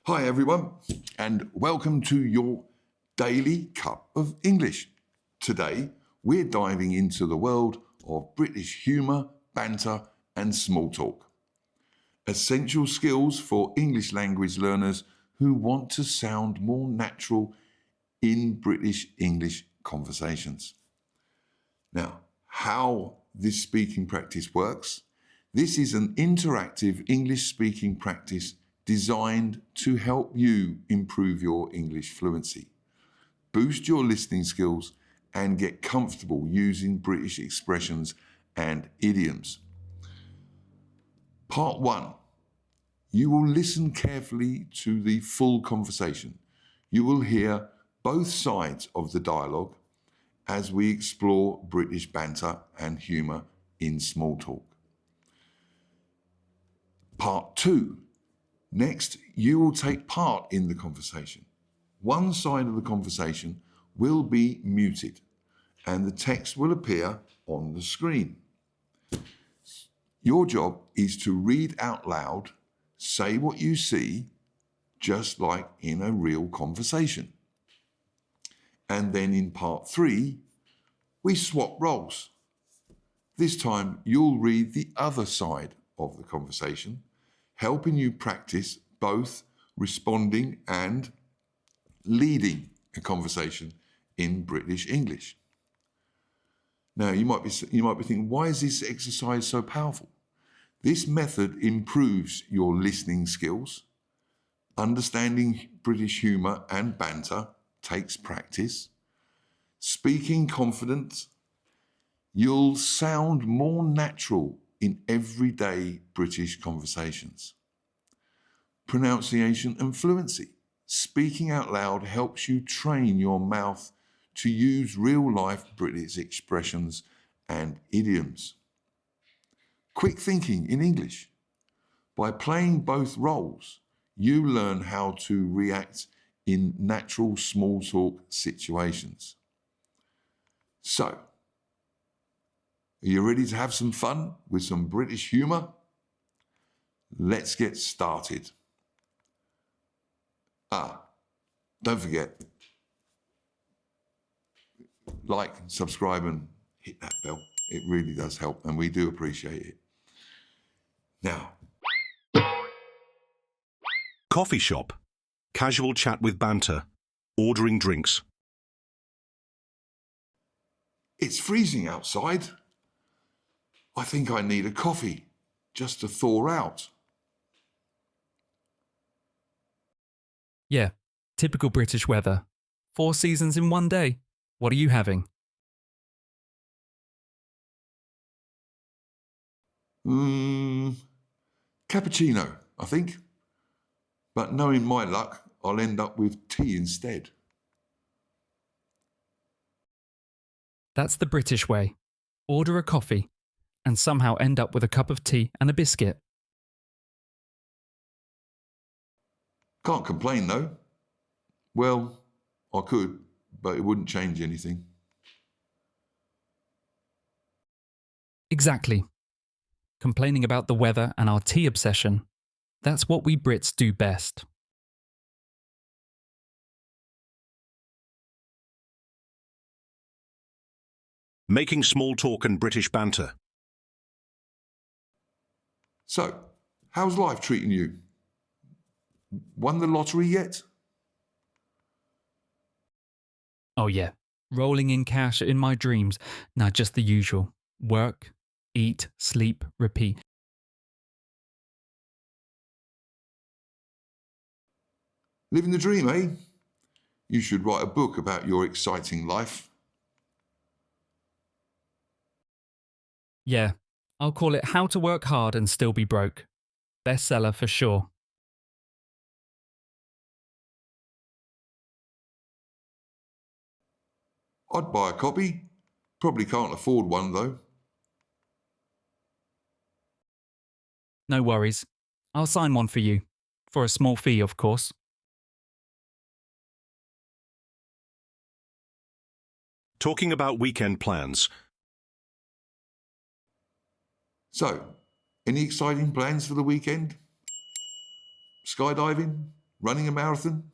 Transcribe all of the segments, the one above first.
Hi everyone, and welcome to your daily cup of English. Today, we're diving into the world of British humour, banter, and small talk. Essential skills for English language learners who want to sound more natural in British English conversations. Now, how this speaking practice works. This is an interactive English speaking practice designed to help you improve your English fluency, boost your listening skills, and get comfortable using British expressions and idioms. Part 1. You will listen carefully to the full conversation. You will hear both sides of the dialogue as we explore British banter and humour in small talk. Part 2. Next, you will take part in the conversation. One side of the conversation will be muted and the text will appear on the screen. Your job is to read out loud, say what you see, just like in a real conversation. And then in part 3, we swap roles. This time you'll read the other side of the conversation, helping you practice both responding and leading a conversation in British English. Now, you might be thinking, why is this exercise so powerful? This method improves your listening skills. Understanding British humour and banter takes practice. Speaking confident, you'll sound more natural in everyday British conversations. Pronunciation and fluency. Speaking out loud helps you train your mouth to use real-life British expressions and idioms. Quick thinking in English. By playing both roles, you learn how to react in natural small talk situations. So, are you ready to have some fun with some British humour? Let's get started. Don't forget, like, subscribe and hit that bell. It really does help and we do appreciate it. Now. Coffee shop. Casual chat with banter. Ordering drinks. It's freezing outside. I think I need a coffee just to thaw out. Yeah, typical British weather. 4 seasons in one day. What are you having? Cappuccino, I think. But knowing my luck, I'll end up with tea instead. That's the British way. Order a coffee and somehow end up with a cup of tea and a biscuit. Can't complain though. Well, I could, but it wouldn't change anything. Exactly. Complaining about the weather and our tea obsession. That's what we Brits do best. Making small talk and British banter. So, how's life treating you? Won the lottery yet? Oh yeah, rolling in cash in my dreams. Nah, just the usual. Work, eat, sleep, repeat. Living the dream, eh? You should write a book about your exciting life. Yeah, I'll call it How to Work Hard and Still Be Broke. Bestseller for sure. I'd buy a copy. Probably can't afford one though. No worries. I'll sign one for you. For a small fee, of course. Talking about weekend plans. So, any exciting plans for the weekend? Skydiving? Running a marathon?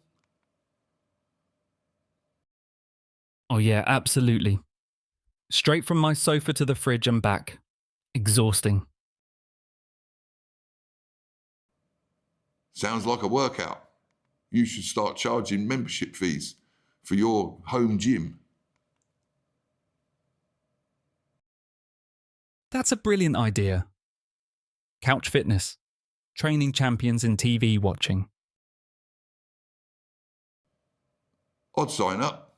Oh, yeah, absolutely. Straight from my sofa to the fridge and back. Exhausting. Sounds like a workout. You should start charging membership fees for your home gym. That's a brilliant idea. Couch fitness. Training champions in TV watching. I'd sign up.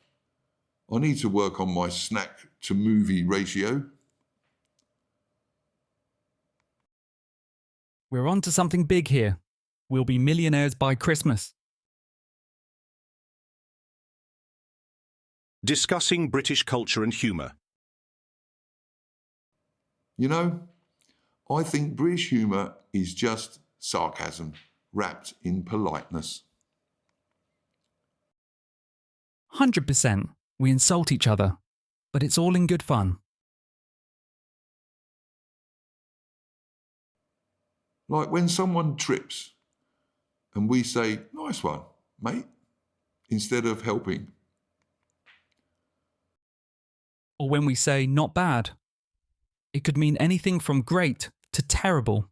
I need to work on my snack to movie ratio. We're on to something big here. We'll be millionaires by Christmas. Discussing British culture and humour. You know, I think British humour is just sarcasm wrapped in politeness. 100%. We insult each other, but it's all in good fun. Like when someone trips and we say, "Nice one, mate," instead of helping. Or when we say not bad. It could mean anything from great to terrible.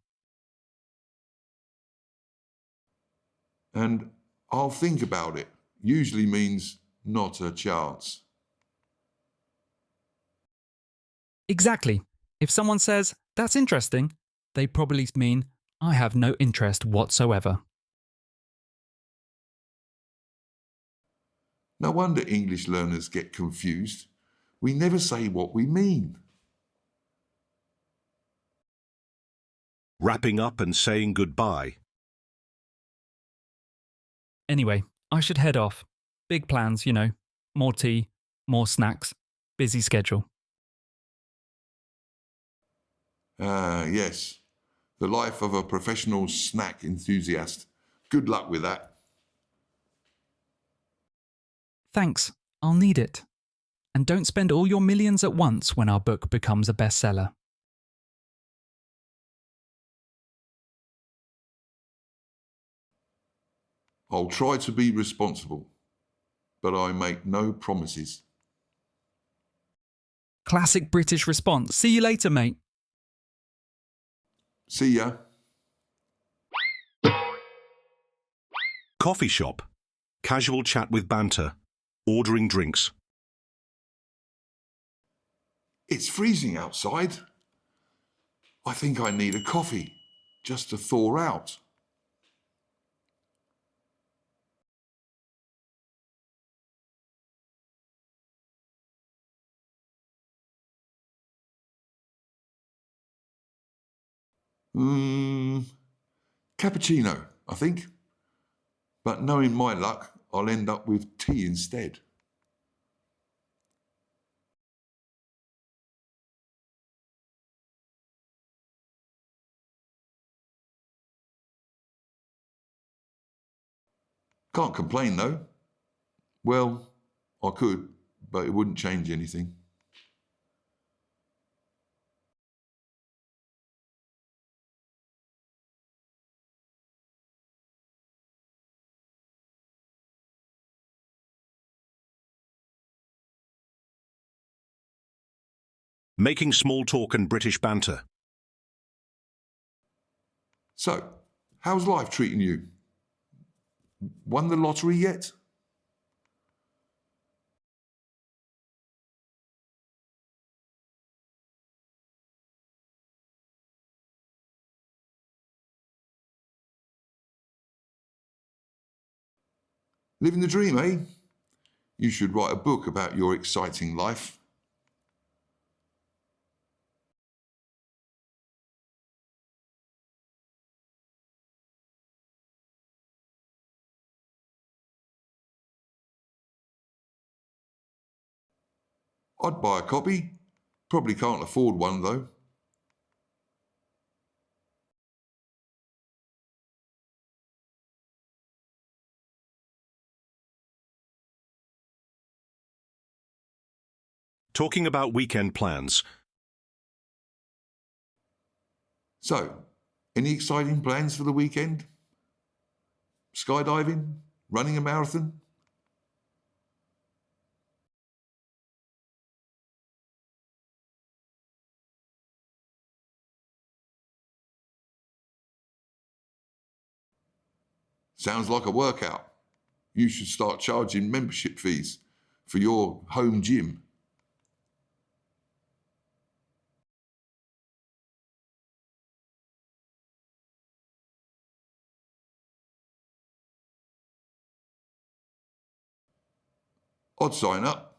And "I'll think about it" usually means not a chance. Exactly. If someone says, that's interesting, they probably mean, I have no interest whatsoever. No wonder English learners get confused. We never say what we mean. Wrapping up and saying goodbye. Anyway, I should head off. Big plans, you know. More tea, more snacks, busy schedule. Yes. The life of a professional snack enthusiast. Good luck with that. Thanks, I'll need it. And don't spend all your millions at once when our book becomes a bestseller. I'll try to be responsible, but I make no promises. Classic British response. See you later, mate. See ya. Coffee shop. Casual chat with banter. Ordering drinks. It's freezing outside. I think I need a coffee just to thaw out. Cappuccino, I think. But knowing my luck, I'll end up with tea instead. Can't complain though. Well, I could, but it wouldn't change anything. Making small talk and British banter. So, how's life treating you? Won the lottery yet? Living the dream, eh? You should write a book about your exciting life. I'd buy a copy. Probably can't afford one though. Talking about weekend plans. So, any exciting plans for the weekend? skydiving, running a marathon? Sounds like a workout. You should start charging membership fees for your home gym. I'd sign up.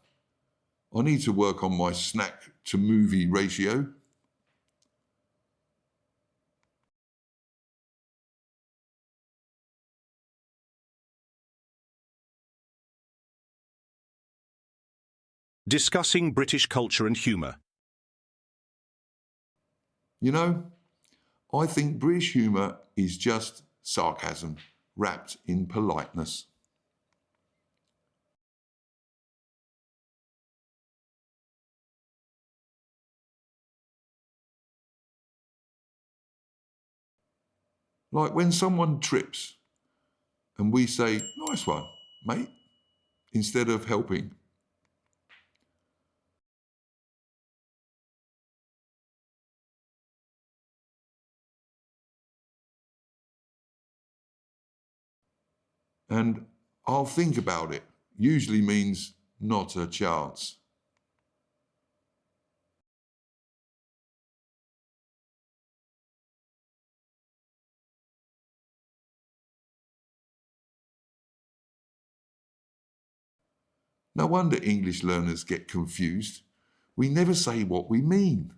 I need to work on my snack to movie ratio. Discussing British culture and humour. You know, I think British humour is just sarcasm wrapped in politeness. Like when someone trips and we say, "Nice one, mate," instead of helping. And "I'll think about it" usually means not a chance. No wonder English learners get confused. We never say what we mean.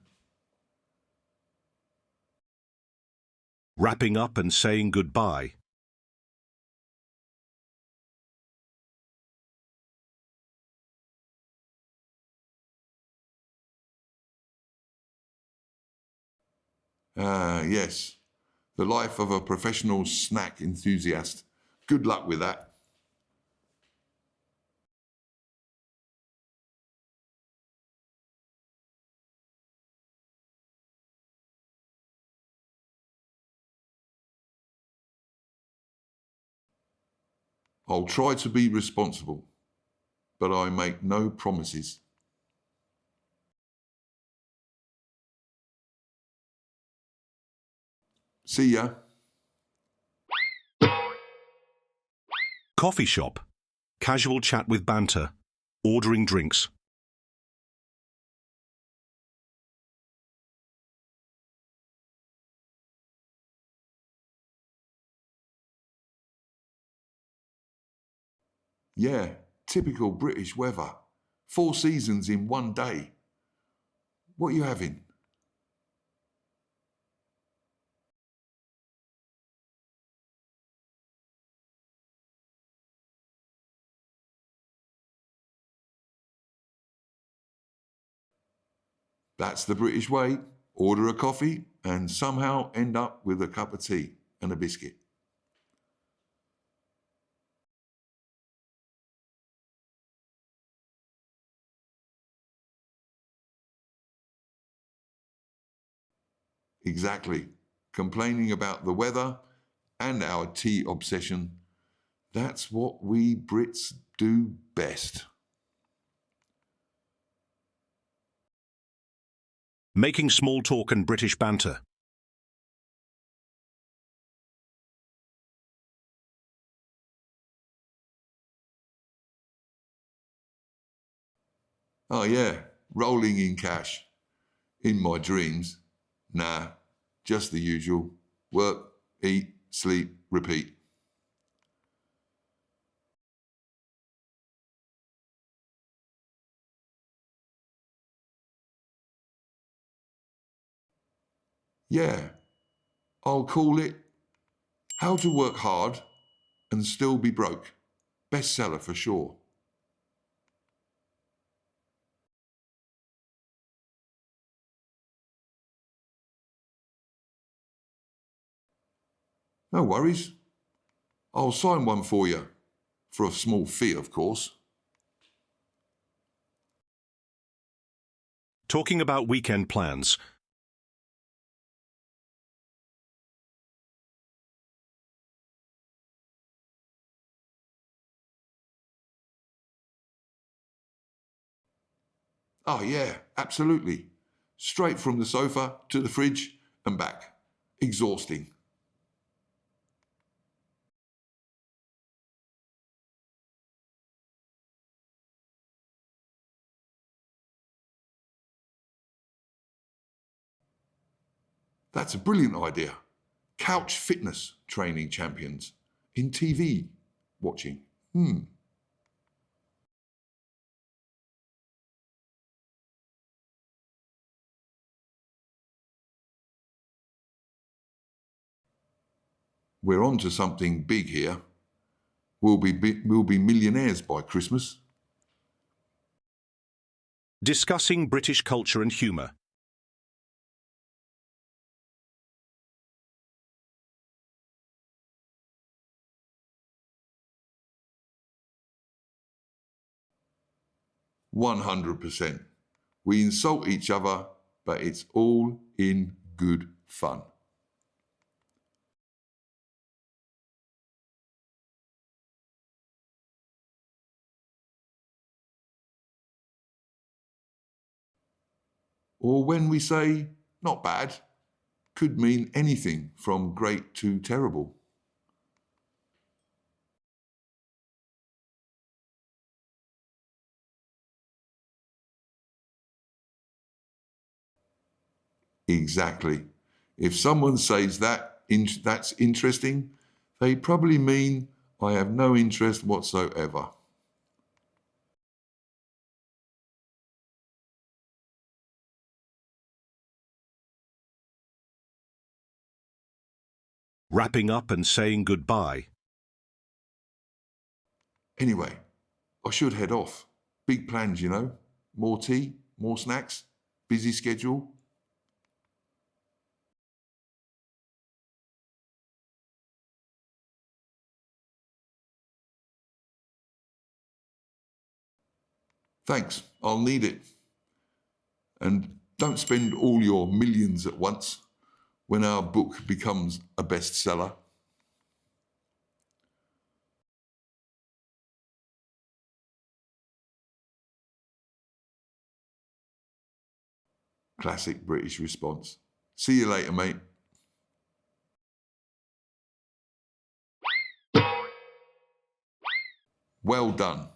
Wrapping up and saying goodbye. Yes, the life of a professional snack enthusiast. Good luck with that. I'll try to be responsible, but I make no promises. See ya. Coffee shop. Casual chat with banter. Ordering drinks. Yeah, typical British weather. 4 seasons in one day. What are you having? That's the British way. Order a coffee and somehow end up with a cup of tea and a biscuit. Exactly. Complaining about the weather and our tea obsession. That's what we Brits do best. Making small talk and British banter. Oh yeah, rolling in cash. In my dreams. Nah, just the usual. Work, eat, sleep, repeat. Yeah, I'll call it How to Work Hard and Still Be Broke. Bestseller for sure. No worries. I'll sign one for you. For a small fee, of course. Talking about weekend plans. Oh yeah, absolutely. Straight from the sofa to the fridge and back. Exhausting. That's a brilliant idea. Couch fitness training champions in TV watching. We're on to something big here. We'll be millionaires by Christmas. Discussing British culture and humour. %100%. We insult each other, but it's all in good fun. Or when we say not bad, could mean anything from great to terrible. Exactly. If someone says that's interesting, they probably mean I have no interest whatsoever. Wrapping up and saying goodbye. Anyway, I should head off. Big plans, you know. More tea, more snacks, busy schedule. Thanks, I'll need it. And don't spend all your millions at once when our book becomes a bestseller. Classic British response. See you later, mate. Well done.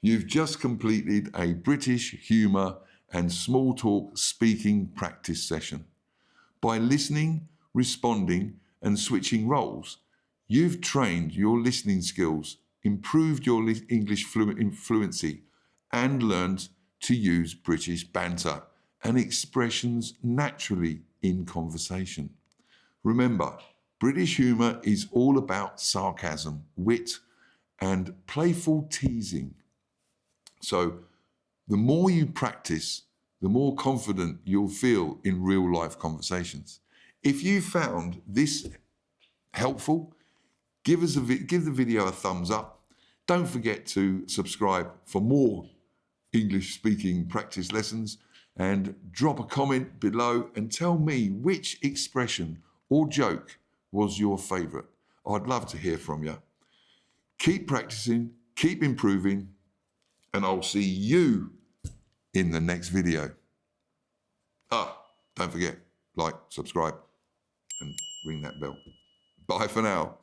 You've just completed a British humour and small talk speaking practice session. By listening, responding, and switching roles, you've trained your listening skills, improved your English fluency, and learned to use British banter and expressions naturally in conversation. Remember, British humour is all about sarcasm, wit, and playful teasing. So the more you practice, the more confident you'll feel in real life conversations. If you found this helpful, give the video a thumbs up. Don't forget to subscribe for more English speaking practice lessons, and drop a comment below and tell me which expression or joke was your favourite. I'd love to hear from you. Keep practicing, keep improving, and I'll see you in the next video. Don't forget, like, subscribe, and ring that bell. Bye for now.